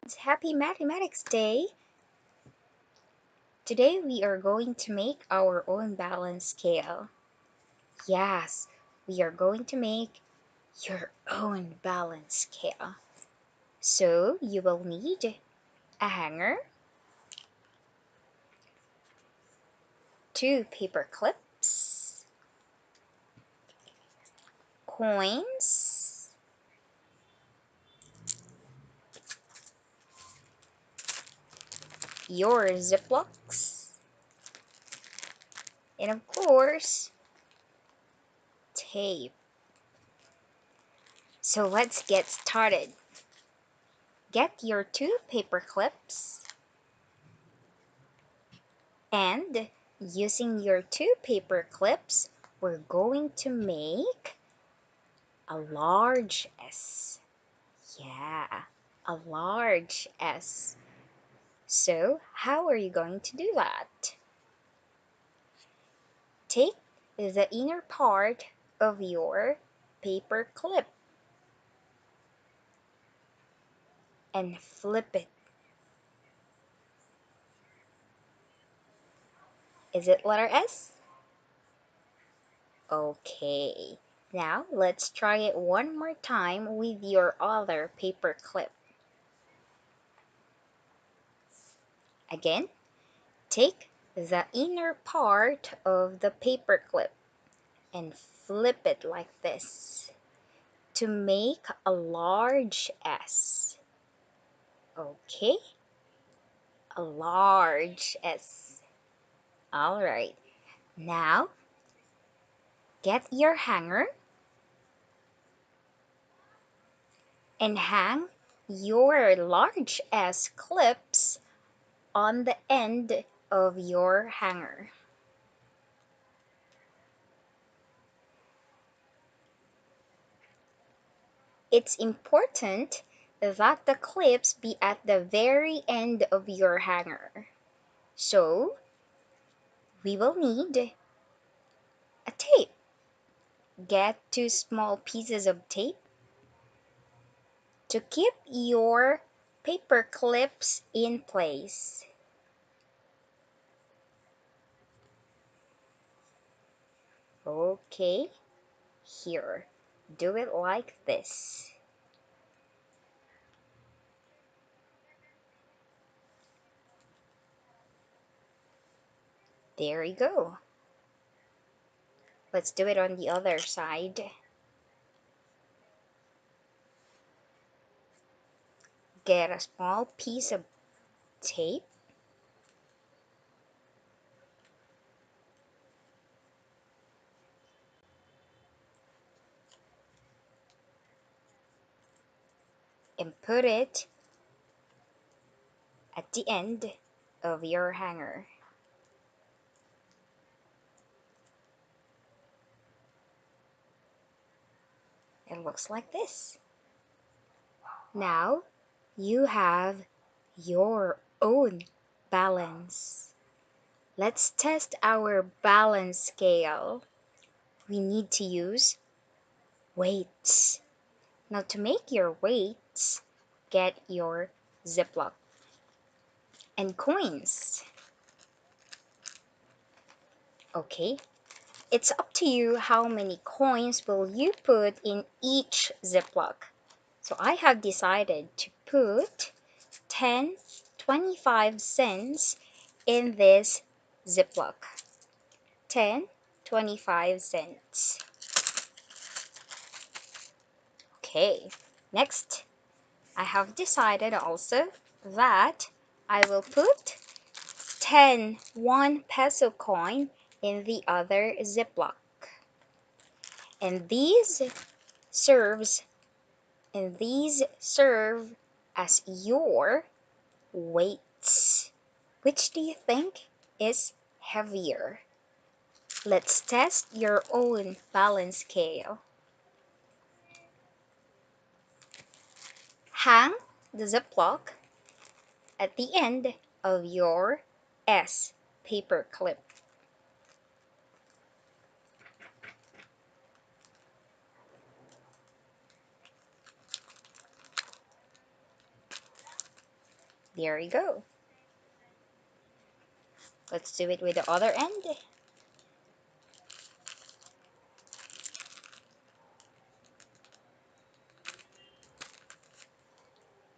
kids! Happy Mathematics Day! Today we are going to make our own balance scale. Yes, we are going to make your own balance scale. So you will need a hanger, 2 paper clips, coins, your Ziplocs, and of course, tape. So let's get started. Get your 2 paper clips and using your 2 paper clips, we're going to make a large S. Yeah, a large S. So how are you going to do that? Take the inner part of your paper clip and flip it. Is it letter S? Okay. Now let's try it one more time with your other paper clip. Again, take the inner part of the paper clip and flip it like this to make a large S. Okay? A large S. Alright. Now, get your hanger and hang your large S clips on the end of your hanger. It's important that the clips be at the very end of your hanger. So, we will need a tape. Get 2 small pieces of tape to keep your paper clips in place. Okay, here, do it like this. There you go. Let's do it on the other side. Get a small piece of tape and put it at the end of your hanger. It looks like this. Now you have your own balance. Let's test our balance scale. We need to use weights. Now to make your weights, get your Ziploc and coins. Okay, it's up to you how many coins will you put in each Ziploc. So I have decided to put 10 25 cents in this Ziploc. 10 25 cents. Okay, next I have decided also that I will put 10 1 peso coin in the other Ziploc. And serves these serve as your weights. Which do you think is heavier? Let's test your own balance scale. Hang the Ziploc at the end of your S paper clip. There you go. Let's do it with the other end.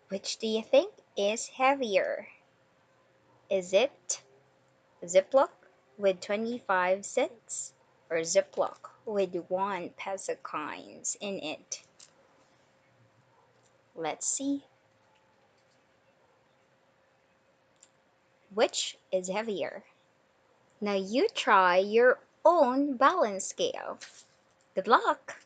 Which do you think is heavier? Is it Ziploc with 25 cents or Ziploc with 1 peso coins in it? Let's see. Which is heavier? Now you try your own balance scale. Good luck!